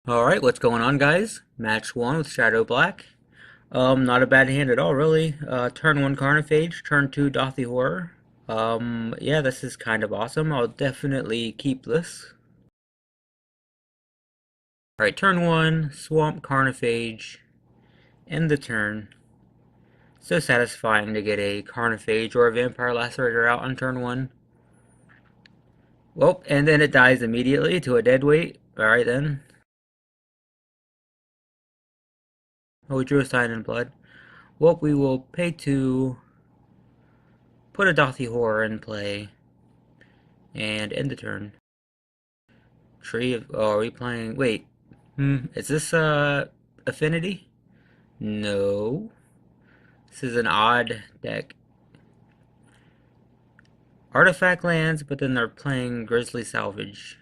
Alright, what's going on, guys? Match 1 with Shadow Black. Not a bad hand at all, really. Turn 1 Carnophage, turn 2 Dothy Horror. Yeah, this is kind of awesome. I'll definitely keep this. Alright, turn 1, Swamp Carnophage, end the turn. So satisfying to get a Carnophage or a Vampire Lacerator out on turn 1. Well, and then it dies immediately to a dead weight. Alright then. Oh, we drew a Sign in Blood. Well, we will pay 2, put a Dothy Horror in play, and end the turn. Tree of... Oh, are we playing... Wait. Is this, Affinity? No. This is an odd deck. Artifact lands, but then they're playing Grizzly Salvage.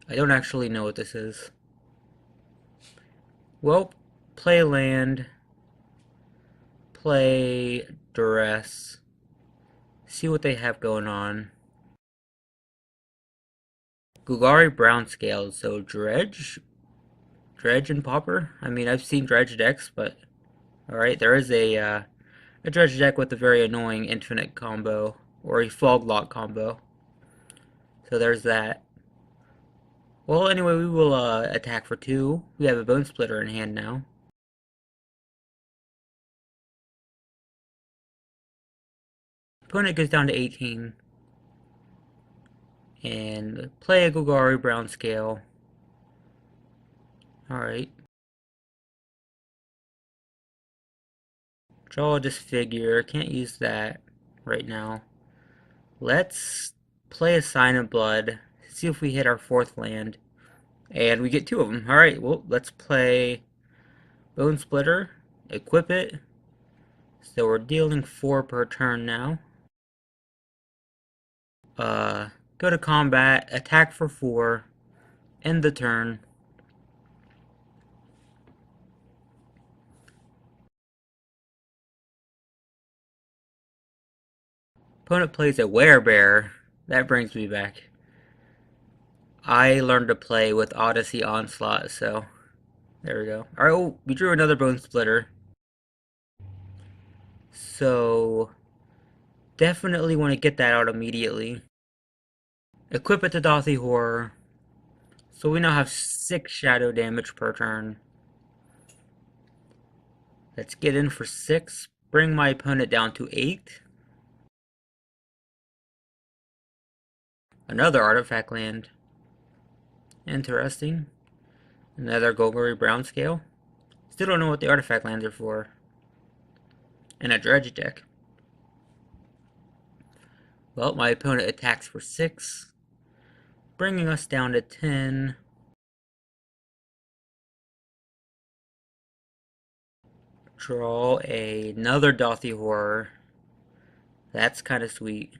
I don't actually know what this is. Well, play land. Play Duress. See what they have going on. Golgari Brown Scales, so Dredge? Dredge and Pauper? I mean, I've seen Dredge decks, but... Alright, there is a Dredge deck with a very annoying Infinite combo, or a Fog Lock combo. So there's that. Well, anyway, we will attack for 2. We have a Bone Splitter in hand now. Opponent goes down to 18. And play a Golgari Brown Scale. Alright. Draw a Disfigure. Can't use that right now. Let's play a Sign of Blood. See if we hit our 4th land. And we get 2 of them. Alright, well, let's play Bone Splitter. Equip it. So we're dealing 4 per turn now. Go to combat, attack for 4, end the turn. Opponent plays a Werebear. That brings me back. I learned to play with Odyssey Onslaught, so there we go. Alright, oh, we drew another Bone Splitter. So definitely want to get that out immediately. Equip it to Dothy Horror. So we now have 6 shadow damage per turn. Let's get in for 6. Bring my opponent down to 8. Another artifact land. Interesting. Another Golgari Brown Scale. Still don't know what the artifact lands are for. And a Dredge deck. Well, my opponent attacks for 6. Bringing us down to 10. Draw another Dothy Horror. That's kind of sweet.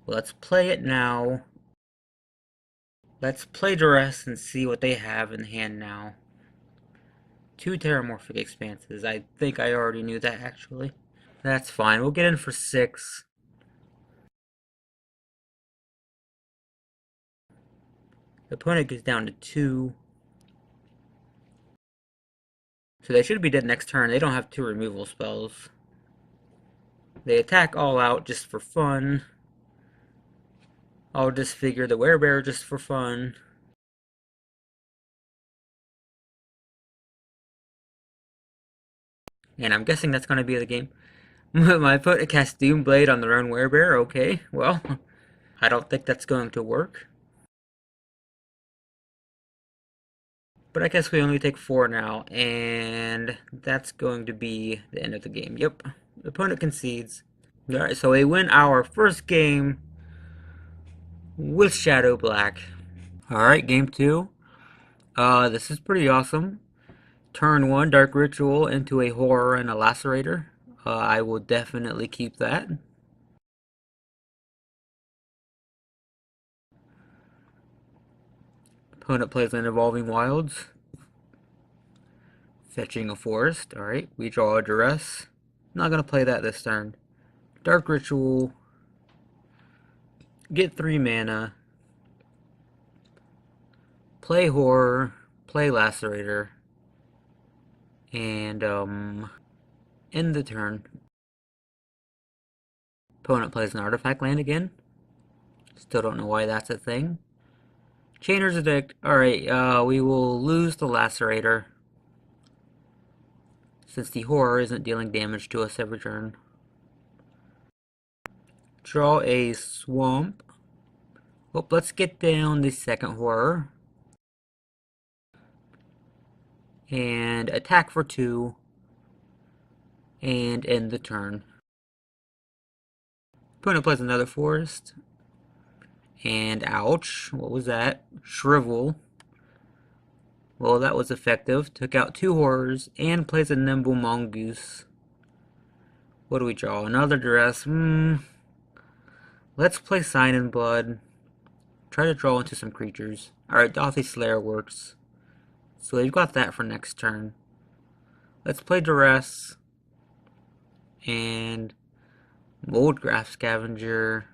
Let's play it now. Let's play Duress and see what they have in hand now. 2 Terramorphic Expanses. I think I already knew that, actually. That's fine. We'll get in for 6. The opponent goes down to 2. So they should be dead next turn. They don't have 2 removal spells. They attack all out just for fun. I'll disfigure the Werebear just for fun. And I'm guessing that's going to be the game. My opponent cast Doomblade on their own Werebear. Okay, well, I don't think that's going to work. But I guess we only take 4 now, and that's going to be the end of the game. Yep, the opponent concedes. Alright, so we win our first game with Shadow Black. Alright, game 2. This is pretty awesome. Turn 1, Dark Ritual into a Horror and a Lacerator. I will definitely keep that. Opponent plays an Evolving Wilds. Fetching a Forest. Alright, we draw a Duress. Not going to play that this turn. Dark Ritual. get 3 mana, play Horror, play Lacerator, and end the turn. Opponent plays an artifact land again. Still don't know why that's a thing. Chainer's Edict. Alright, we will lose the Lacerator, since the Horror isn't dealing damage to us every turn. Draw a Swamp. Oh, let's get down the second Horror. And attack for 2. And end the turn. Opponent plays another Forest. And ouch, what was that? Shrivel. Well, that was effective. Took out 2 Horrors and plays a Nimble Mongoose. What do we draw? Another Duress. Let's play Sign in Blood. Try to draw into some creatures. Alright, Dauthi Slayer works. So we've got that for next turn. Let's play Duress. And Moldgraph Scavenger.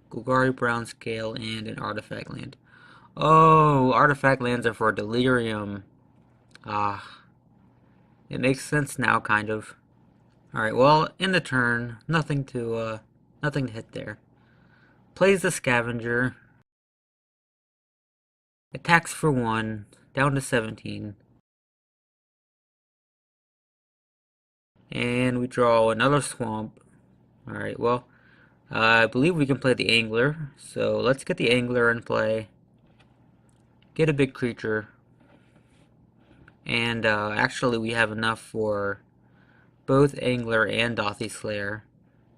Golgari Brown Scale and an Artifact Land. Oh, Artifact Lands are for Delirium. Ah. It makes sense now, kind of. Alright, well, in the turn, nothing to hit there. Plays the Scavenger. Attacks for 1, down to 17. And we draw another Swamp. Alright, well, I believe we can play the Angler. So let's get the Angler in play. Get a big creature. And actually we have enough for both Angler and Dauthi Slayer.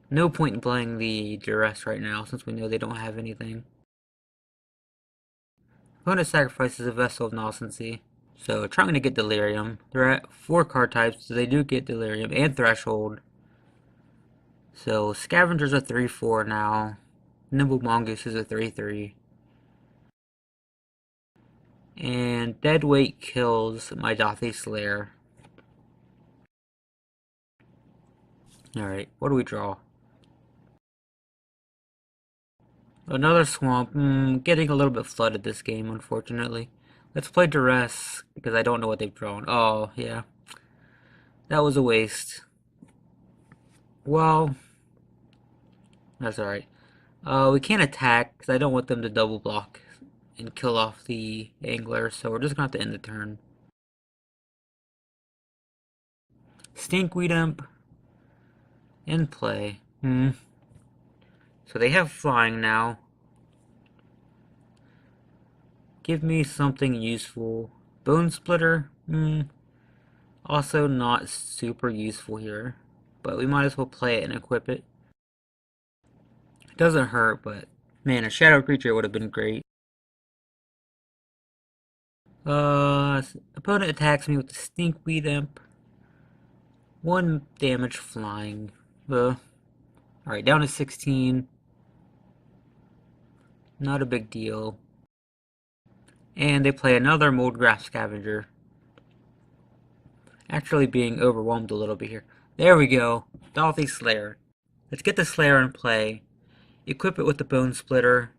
No point in playing the Duress right now, since we know they don't have anything. Opponent sacrifices a Vessel of Noscency. So trying to get Delirium. They're at 4 card types, so they do get Delirium and Threshold. So Scavenger's a 3/4 now. Nimble Mongoose is a 3/3. And Deadweight kills my Dauthi Slayer. Alright, what do we draw? Another Swamp. Getting a little bit flooded this game, unfortunately. Let's play Duress, because I don't know what they've drawn. Oh, yeah. That was a waste. Well, that's alright. We can't attack, because I don't want them to double block and kill off the Angler, so we're just going to have to end the turn. Stinkweed Imp. In play. So they have flying now. Give me something useful. Bone Splitter? Also not super useful here. But we might as well play it and equip it. It doesn't hurt, but man, a shadow creature would have been great. Opponent attacks me with the Stinkweed Imp. 1 damage flying. Alright, down to 16. Not a big deal. And they play another Moldgraph Scavenger. Actually being overwhelmed a little bit here. There we go. Dauthi Slayer. Let's get the Slayer in play. Equip it with the Bone Splitter.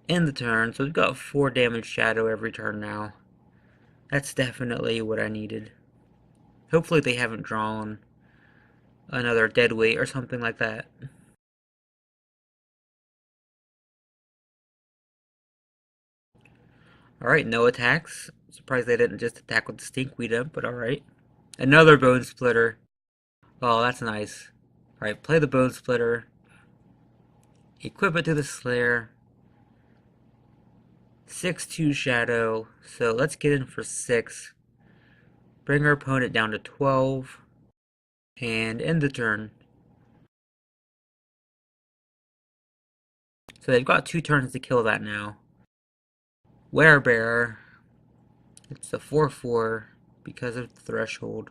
End the turn. So we've got 4 damage shadow every turn now. That's definitely what I needed. Hopefully they haven't drawn another Deadweight or something like that. Alright, no attacks. Surprised they didn't just attack with the Stinkweed Imp, but alright. Another Bone Splitter. Oh, that's nice. Alright, play the Bone Splitter. Equip it to the Slayer. 6/2 Shadow. So let's get in for 6. Bring our opponent down to 12. And end the turn. So they've got 2 turns to kill that now. Werebearer. It's a 4/4 because of the Threshold.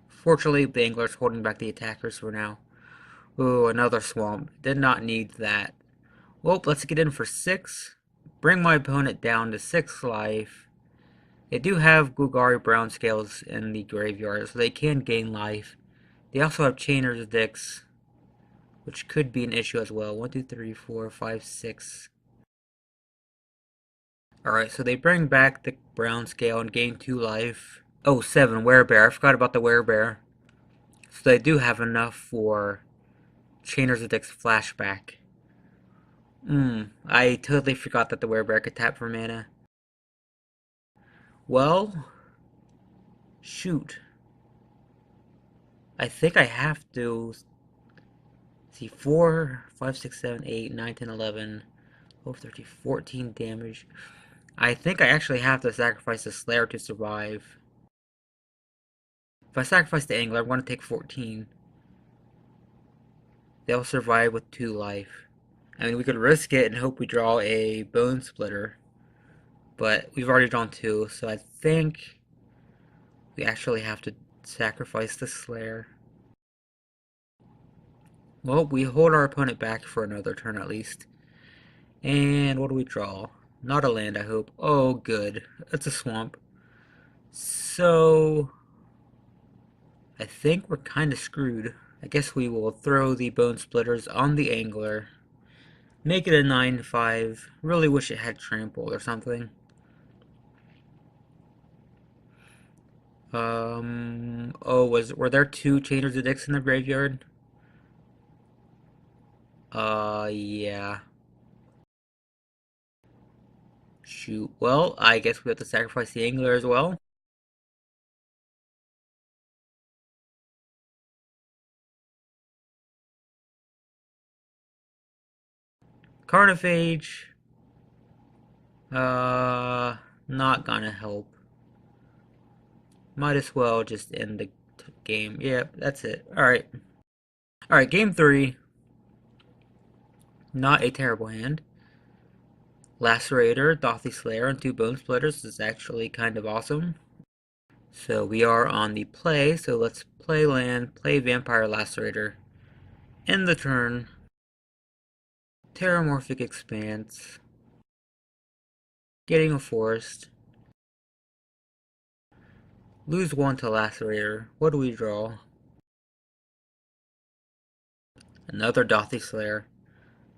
Fortunately, the Angler's holding back the attackers for now. Ooh, another Swamp. Did not need that. Well, let's get in for 6. Bring my opponent down to 6 life. They do have Golgari Brown Scales in the graveyard, so they can gain life. They also have Chainer's Dicks, which could be an issue as well. 1, 2, 3, 4, 5, 6. Alright, so they bring back the brown scale and gain 2 life. Oh, 7, Werebear. I forgot about the Werebear. So they do have enough for Chainer's Dicks flashback. I totally forgot that the Werebear could tap for mana. Well, shoot. I think I have to see 4, 5, 6, 7, 8, 9, 10, 11, 12, 13, 14 damage. I think I actually have to sacrifice the Slayer to survive. If I sacrifice the Angler, I'm going to take 14. They'll survive with 2 life. I mean, we could risk it and hope we draw a Bone Splitter. But we've already drawn 2, so I think we actually have to sacrifice the Slayer. Well, we hold our opponent back for another turn at least. And what do we draw? Not a land, I hope. Oh, good. It's a swamp. So, I think we're kind of screwed. I guess we will throw the Bone Splitters on the Angler. Make it a 9-5. Really wish it had Trample or something. Oh, were there 2 Chainers of Dicks in the graveyard? Yeah. Shoot. Well, I guess we have to sacrifice the Angler as well. Carnophage. Not gonna help. Might as well just end the game. Yep, that's it. Alright. Alright, game 3. Not a terrible hand. Lacerator, Dothy Slayer, and 2 Bone Splitters is actually kind of awesome. So we are on the play, so let's play land, play Vampire Lacerator. End the turn. Terramorphic Expanse. Getting a Forest. Lose 1 to Lacerator. What do we draw? Another Dothy Slayer.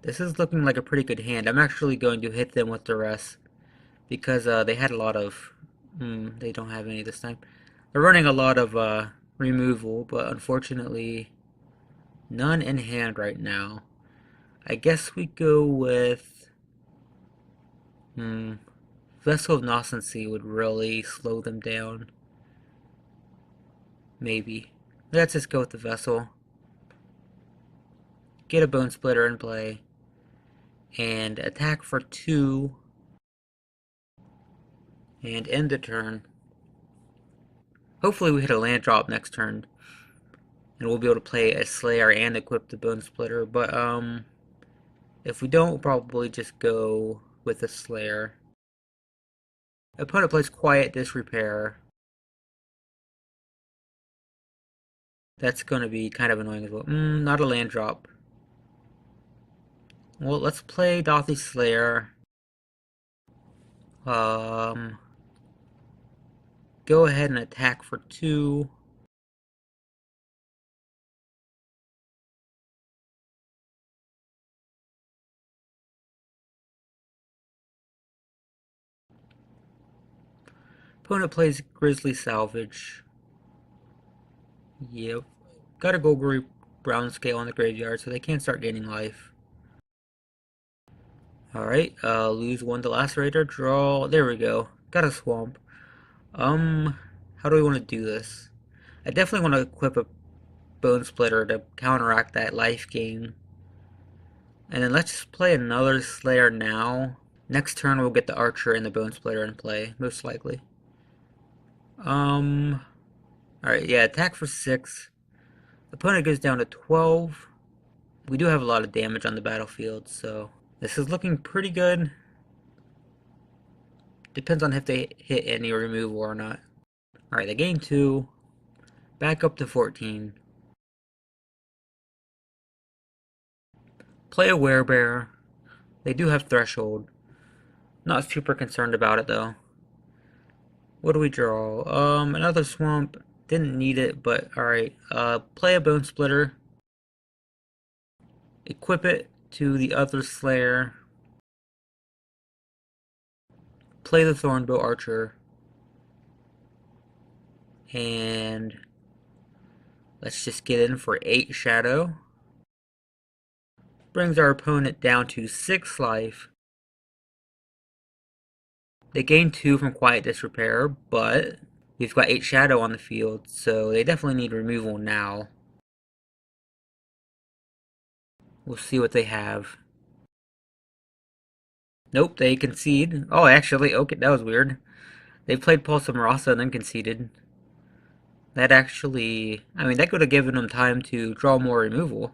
This is looking like a pretty good hand. I'm actually going to hit them with duress because they had a lot of... they don't have any this time. They're running a lot of removal, but unfortunately none in hand right now. I guess we go with... Vessel of Noscency would really slow them down. Maybe. Let's just go with the Vessel. Get a Bone Splitter in play. And attack for 2. And end the turn. Hopefully we hit a land drop next turn. And we'll be able to play a Slayer and equip the Bone Splitter. But, if we don't, we'll probably just go with a Slayer. Opponent plays Quiet Disrepair. That's going to be kind of annoying as well. Not a land drop. Well, let's play Dothy Slayer. Go ahead and attack for 2. Opponent plays Grizzly Salvage. Yep. Got a Golgari brown scale on the graveyard, so they can't start gaining life. Alright, lose 1 to Lacerator, draw. There we go. Got a Swamp. How do we want to do this? I definitely want to equip a Bone Splitter to counteract that life gain. And then let's just play another Slayer now. Next turn we'll get the Archer and the Bone Splitter in play, most likely. Alright, yeah, attack for 6. Opponent goes down to 12. We do have a lot of damage on the battlefield, so this is looking pretty good. Depends on if they hit any removal or not. Alright, they gain 2. Back up to 14. Play a Werebear. They do have Threshold. Not super concerned about it though. What do we draw? Another Swamp. Didn't need it, but alright. Play a Bone Splitter. Equip it to the other Slayer. Play the Thornbow Archer. And let's just get in for 8 Shadow. Brings our opponent down to 6 life. They gain 2 from Quiet Disrepair, but we've got 8 Shadow on the field, so they definitely need removal now. We'll see what they have. Nope, they concede. Oh, actually, okay, that was weird. They played Pulse of Marasa and then conceded. That actually, I mean, that could have given them time to draw more removal.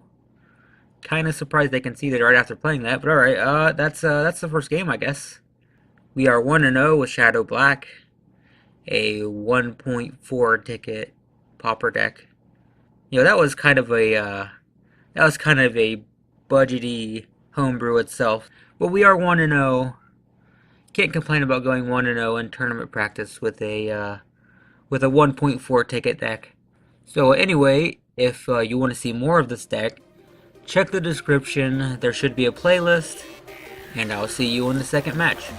Kind of surprised they conceded right after playing that, but alright, that's the first game, I guess. We are 1-0 with Shadow Black, a 1.4 ticket pauper deck. You know, that was kind of a budgety homebrew itself. But we are 1-0. Can't complain about going 1-0 in tournament practice with a 1.4 ticket deck. So anyway, if you want to see more of this deck, check the description. There should be a playlist, and I'll see you in the second match.